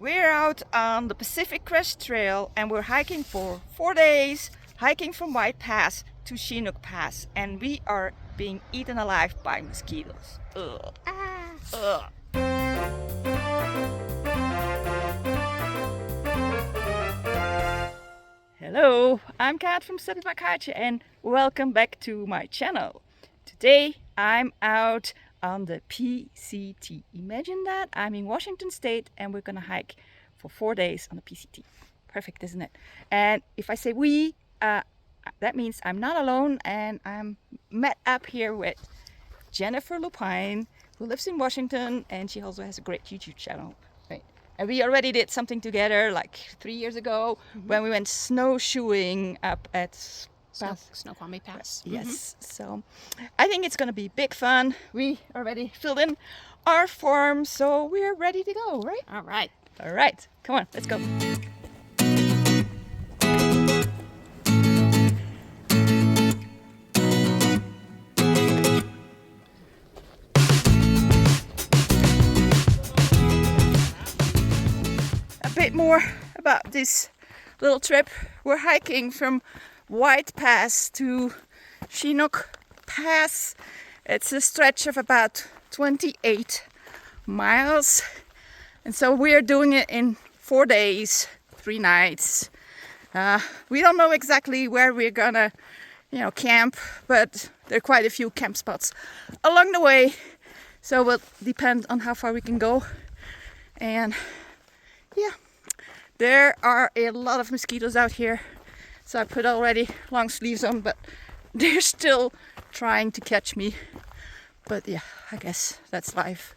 We're out on the Pacific Crest Trail and we're hiking for 4 days, hiking from White Pass to Chinook Pass, and we are being eaten alive by mosquitoes. Ugh. Ugh. Hello, I'm Kaatje from Study by Kaatje and welcome back to my channel. Today I'm out on the PCT. Imagine that, I'm in Washington State and we're gonna hike for 4 days on the PCT. Perfect, isn't it? And if I say we, that means I'm not alone, and I'm met up here with Jennifer Lupine, who lives in Washington, and she also has a great YouTube channel. Right? And we already did something together like 3 years ago when we went snowshoeing up at Snoqualmie Pass. Yes, so I think it's gonna be big fun. We already filled in our form, so we're ready to go, right? All right. All right, come on, let's go. A bit more about this little trip. We're hiking from White Pass to Chinook Pass. It's a stretch of about 28 miles, and so we're doing it in 4 days, 3 nights. We don't know exactly where we're gonna, camp, but there are quite a few camp spots along the way, so it will depend on how far we can go. And yeah, there are a lot of mosquitoes out here. So I put already long sleeves on, but they're still trying to catch me. But yeah, I guess that's life.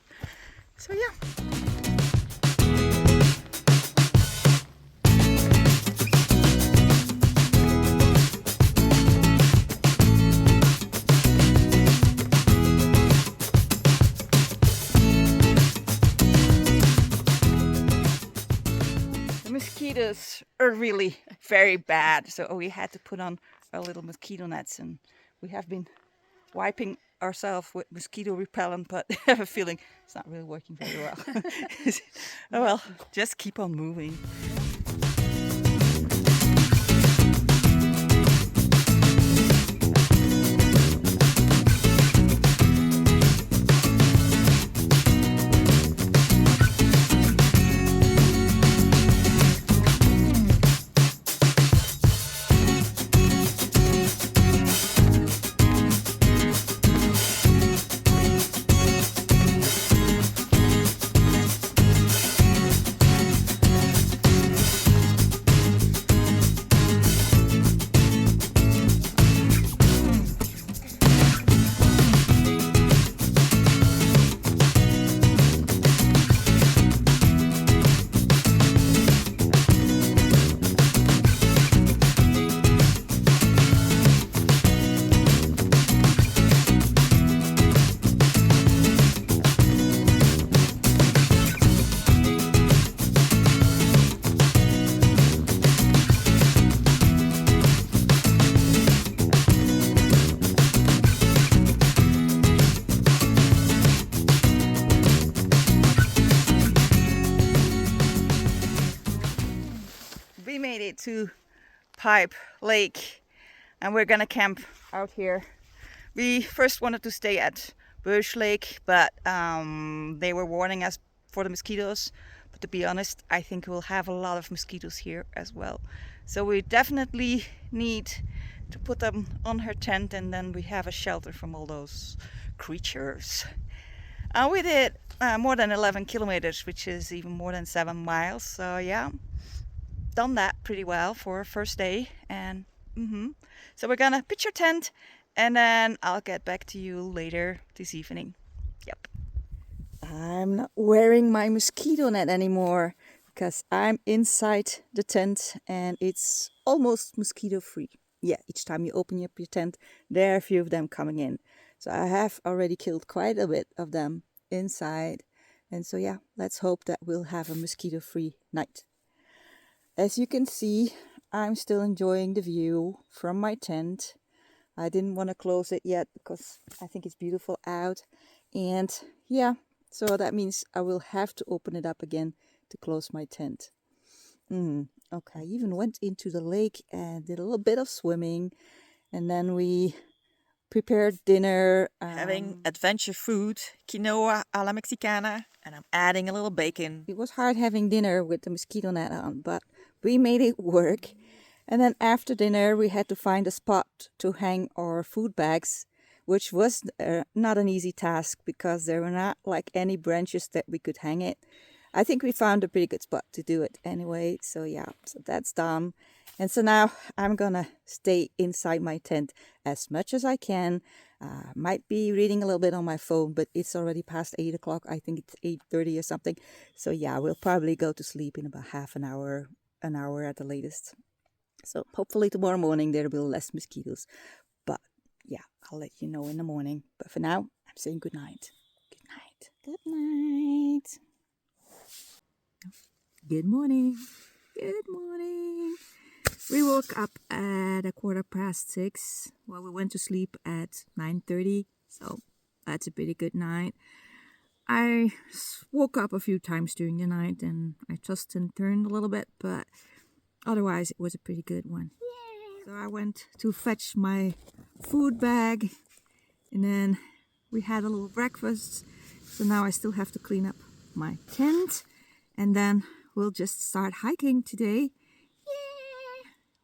So yeah. Mosquitoes are really very bad, so we had to put on our little mosquito nets, and we have been wiping ourselves with mosquito repellent, but I have a feeling it's not really working very well. Oh well, just keep on moving. We made it to Pipe Lake and we're gonna camp out here. We first wanted to stay at Bush Lake, but they were warning us for the mosquitoes. But to be honest, I think we'll have a lot of mosquitoes here as well. So we definitely need to put them on her tent, and then we have a shelter from all those creatures. We did more than 11 kilometers, which is even more than 7 miles. So yeah, done that pretty well for our first day. And so we're gonna pitch our tent, and then I'll get back to you later this evening. Yep. I'm not wearing my mosquito net anymore because I'm inside the tent and it's almost mosquito free. Yeah, each time you open up your tent, there are a few of them coming in. So I have already killed quite a bit of them inside. And so yeah, let's hope that we'll have a mosquito free night. As you can see, I'm still enjoying the view from my tent. I didn't want to close it yet because I think it's beautiful out. And yeah, so that means I will have to open it up again to close my tent. Okay, I even went into the lake and did a little bit of swimming, and then we prepared dinner. Having adventure food, quinoa a la mexicana, and I'm adding a little bacon. It was hard having dinner with the mosquito net on, but we made it work. And then after dinner, we had to find a spot to hang our food bags, which was not an easy task because there were not like any branches that we could hang it. I think we found a pretty good spot to do it anyway. So yeah, so that's done. And so now I'm gonna stay inside my tent as much as I can. Might be reading a little bit on my phone, but it's already past 8 o'clock. I think it's 8:30 or something. So yeah, we'll probably go to sleep in about half an hour at the latest. So hopefully tomorrow morning there will be less mosquitoes. But yeah, I'll let you know in the morning. But for now, I'm saying good night. Good night. Good night. Good morning. Good morning. We woke up at 6:15. Well, we went to sleep at 9:30, so that's a pretty good night. I woke up a few times during the night and I tossed and turned a little bit, but otherwise it was a pretty good one. Yeah. So I went to fetch my food bag and then we had a little breakfast. So now I still have to clean up my tent and then we'll just start hiking today.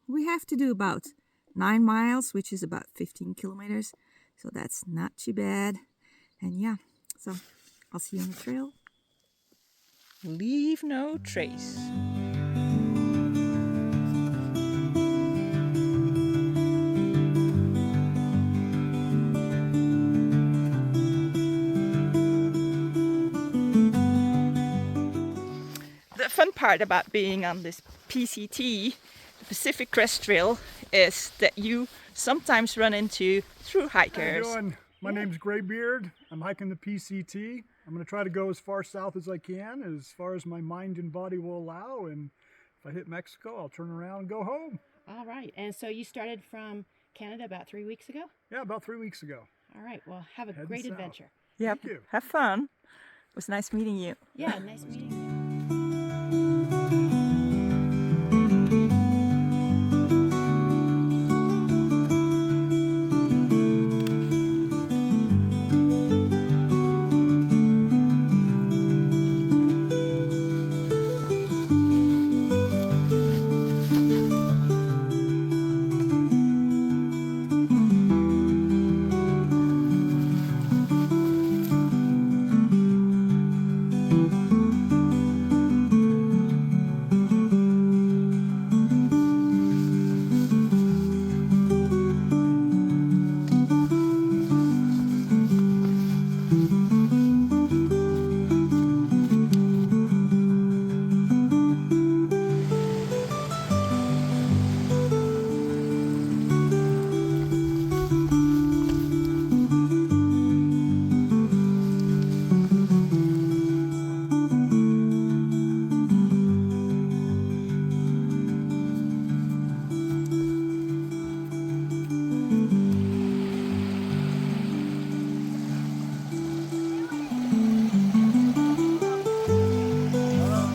We have to do about 9 miles, which is about 15 kilometers. So that's not too bad. And yeah, so I'll see you on the trail. Leave no trace. The fun part about being on this PCT, the Pacific Crest Trail, is that you sometimes run into through hikers. How you doing? My name's Graybeard. I'm hiking the PCT. I'm going to try to go as far south as I can, as far as my mind and body will allow. And if I hit Mexico, I'll turn around and go home. All right. And so you started from Canada about 3 weeks ago? Yeah, about 3 weeks ago. All right. Well, have a Heading great south. adventure. Yep. Thank you. Have fun. It was nice meeting you. Yeah, nice meeting you.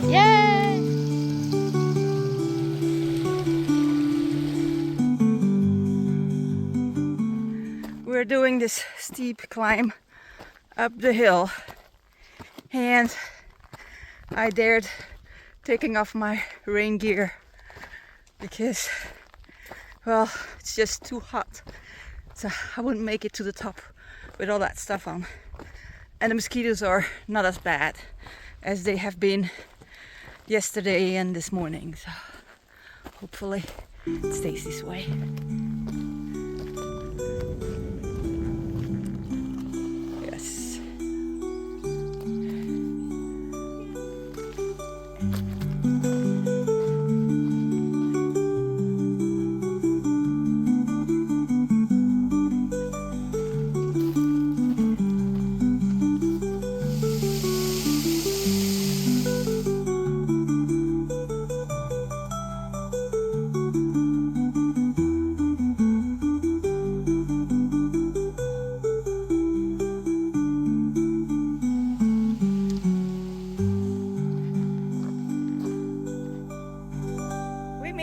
Yay! We're doing this steep climb up the hill and I dared taking off my rain gear because, well, it's just too hot, so I wouldn't make it to the top with all that stuff on. And the mosquitoes are not as bad as they have been yesterday and this morning, so hopefully it stays this way. Yes.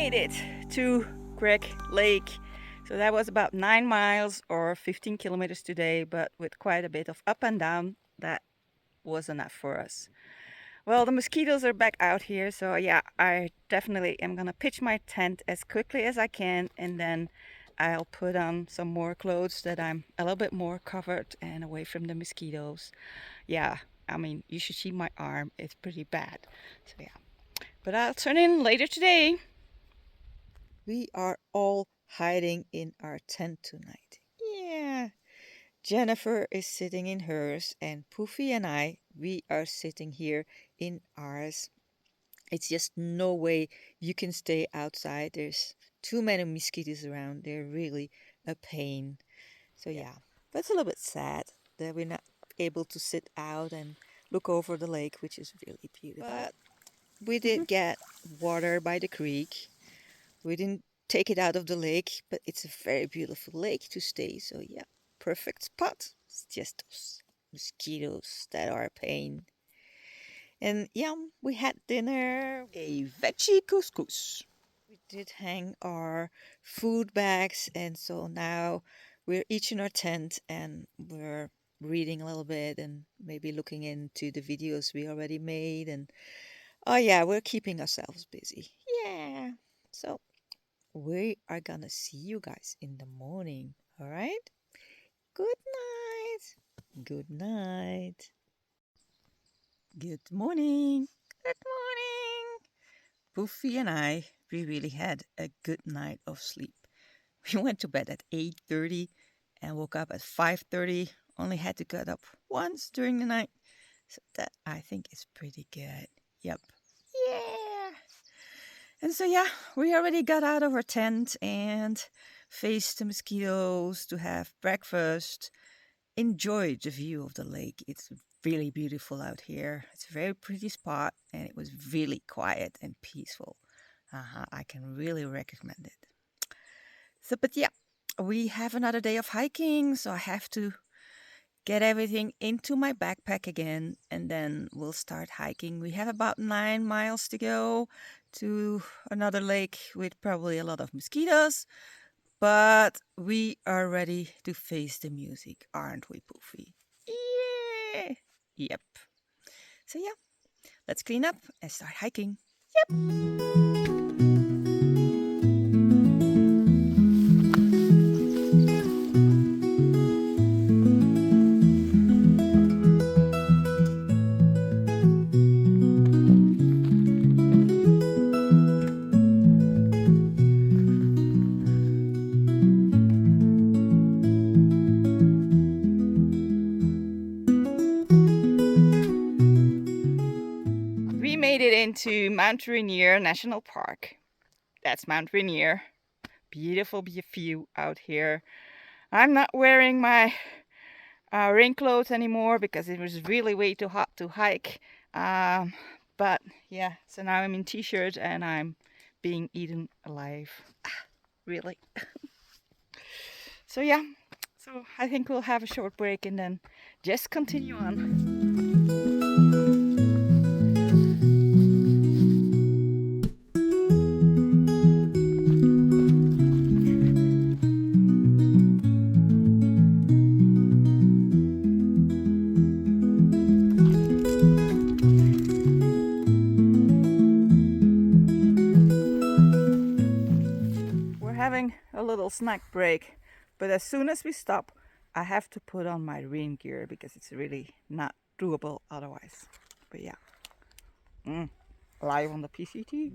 made it to Crag Lake. So that was about 9 miles or 15 kilometers today, but with quite a bit of up and down. That was enough for us. Well, the mosquitoes are back out here, so yeah, I definitely am gonna pitch my tent as quickly as I can, and then I'll put on some more clothes that I'm a little bit more covered and away from the mosquitoes. Yeah, I mean, you should see my arm, it's pretty bad. So yeah, but I'll turn in later today. We are all hiding in our tent tonight. Yeah. Jennifer is sitting in hers, and Poofy and I, we are sitting here in ours. It's just no way you can stay outside. There's too many mosquitoes around. They're really a pain. So yeah, but it's a little bit sad that we're not able to sit out and look over the lake, which is really beautiful. But we did get water by the creek. We didn't take it out of the lake, but it's a very beautiful lake to stay. So yeah, perfect spot. It's just those mosquitoes that are a pain. And yeah, we had dinner, a veggie couscous. We did hang our food bags, and so now we're each in our tent and we're reading a little bit and maybe looking into the videos we already made. And oh yeah, we're keeping ourselves busy. Yeah. So we are gonna see you guys in the morning. All right? Good night. Good night. Good morning. Good morning. Poofy and I, we really had a good night of sleep. We went to bed at 8:30 and woke up at 5:30. Only had to get up once during the night. So that I think is pretty good. Yep. Yeah. And so yeah, we already got out of our tent and faced the mosquitoes to have breakfast. Enjoyed the view of the lake. It's really beautiful out here. It's a very pretty spot and it was really quiet and peaceful. I can really recommend it. So, but yeah, we have another day of hiking, so I have to get everything into my backpack again and then we'll start hiking. We have about 9 miles to go to another lake with probably a lot of mosquitoes. But we are ready to face the music, aren't we, Poofy? Yeah! Yep. So yeah, let's clean up and start hiking. Yep! We made it into Mount Rainier National Park. That's Mount Rainier. Beautiful view out here. I'm not wearing my rain clothes anymore because it was really way too hot to hike. But yeah, so now I'm in t-shirt and I'm being eaten alive. Really. So yeah, so I think we'll have a short break and then just continue on. Having a little snack break, but as soon as we stop I have to put on my rain gear because it's really not doable otherwise. But yeah, live on the PCT.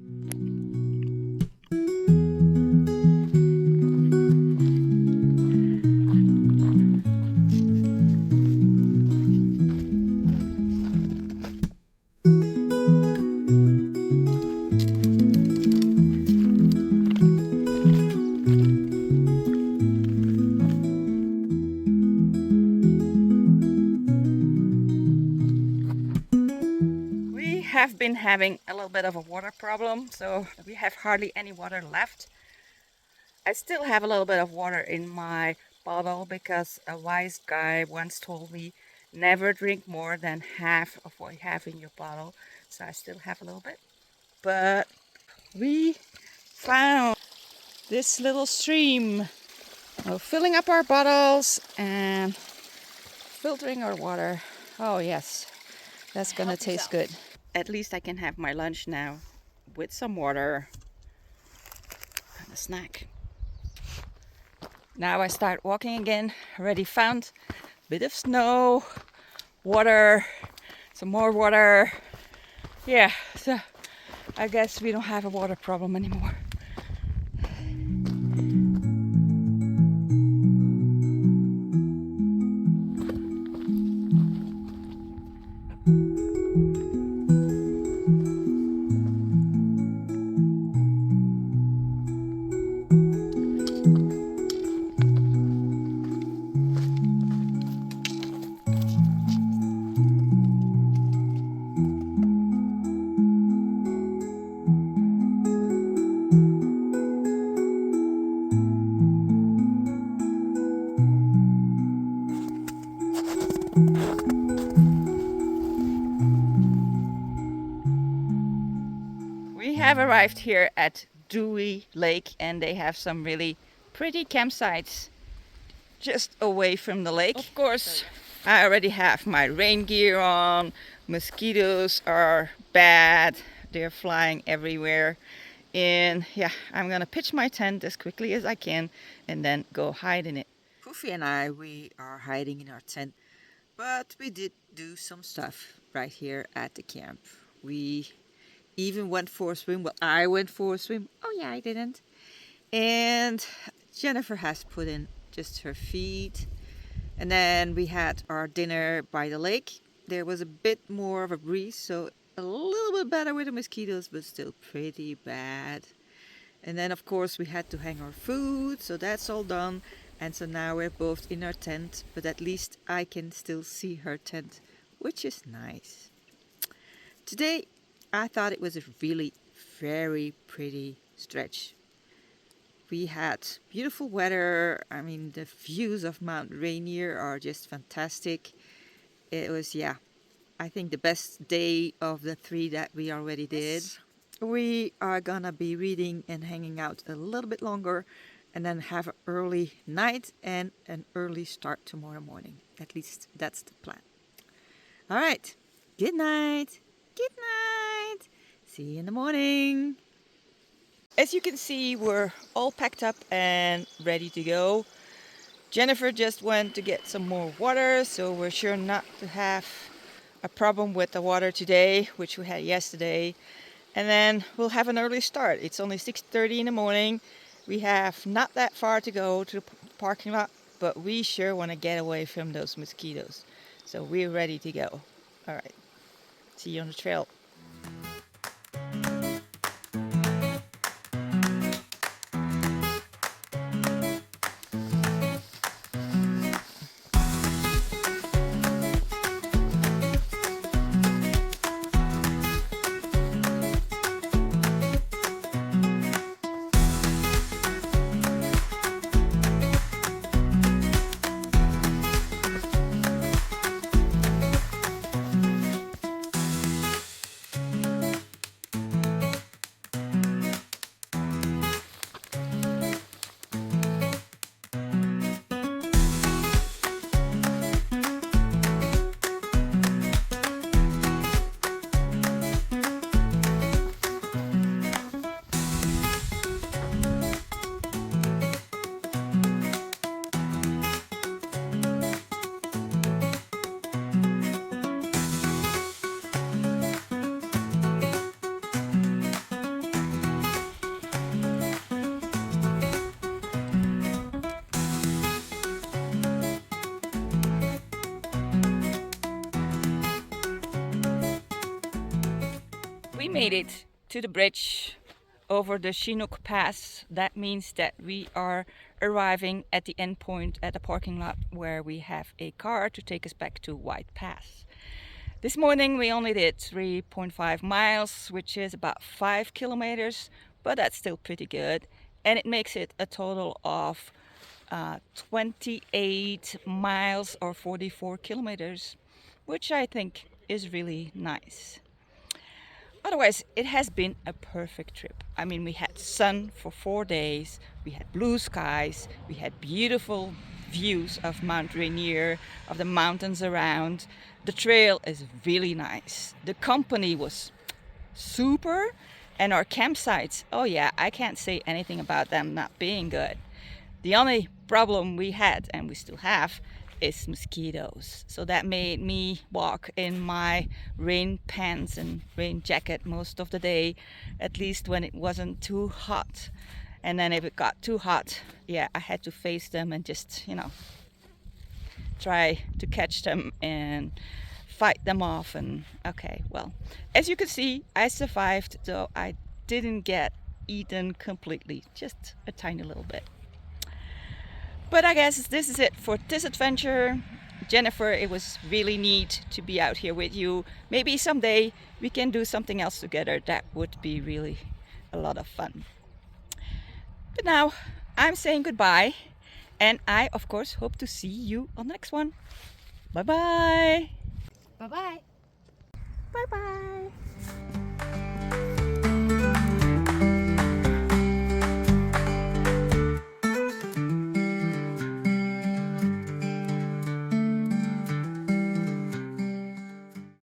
Have been having a little bit of a water problem, so we have hardly any water left. I still have a little bit of water in my bottle because a wise guy once told me never drink more than half of what you have in your bottle. So I still have a little bit, but we found this little stream. We're filling up our bottles and filtering our water. Oh yes, that's gonna taste good. At least I can have my lunch now with some water and a snack. Now I start walking again. Already found a bit of snow, water, some more water. Yeah, so I guess we don't have a water problem anymore. We have arrived here at Dewey Lake and they have some really pretty campsites just away from the lake. Of course, I already have my rain gear on. Mosquitoes are bad. They're flying everywhere. And yeah, I'm gonna pitch my tent as quickly as I can and then go hide in it. Poofy and I, we are hiding in our tent, but we did do some stuff right here at the camp. We even went for a swim. Well, I went for a swim. Oh yeah, I didn't. And Jennifer has put in just her feet. And then we had our dinner by the lake. There was a bit more of a breeze, so a little bit better with the mosquitoes, but still pretty bad. And then of course we had to hang our food, so that's all done. And so now we're both in our tent, but at least I can still see her tent, which is nice. Today I thought it was a really very pretty stretch. We had beautiful weather. I mean, the views of Mount Rainier are just fantastic. It was, yeah, I think the best day of the 3 that we already did. We are gonna be reading and hanging out a little bit longer and then have an early night and an early start tomorrow morning. At least that's the plan. All right, good night. Good night. See you in the morning. As you can see, we're all packed up and ready to go. Jennifer just went to get some more water, so we're sure not to have a problem with the water today, which we had yesterday. And then we'll have an early start. It's only 6:30 in the morning. We have not that far to go to the parking lot, but we sure want to get away from those mosquitoes. So we're ready to go. All right, see you on the trail. We made it to the bridge over the Chinook Pass. That means that we are arriving at the end point at the parking lot where we have a car to take us back to White Pass. This morning we only did 3.5 miles, which is about 5 kilometers, but that's still pretty good. And it makes it a total of 28 miles or 44 kilometers, which I think is really nice. Otherwise, it has been a perfect trip. I mean, we had sun for 4 days, we had blue skies, we had beautiful views of Mount Rainier, of the mountains around. The trail is really nice. The company was super, and our campsites, oh yeah, I can't say anything about them not being good. The only problem we had, and we still have, is mosquitoes. So that made me walk in my rain pants and rain jacket most of the day, at least when it wasn't too hot. And then if it got too hot, yeah, I had to face them and just, try to catch them and fight them off. And okay, well, as you can see, I survived, though I didn't get eaten completely, just a tiny little bit. But I guess this is it for this adventure. Jennifer, it was really neat to be out here with you. Maybe someday we can do something else together. That would be really a lot of fun. But now I'm saying goodbye, and I of course hope to see you on the next one. Bye bye. Bye bye. Bye bye.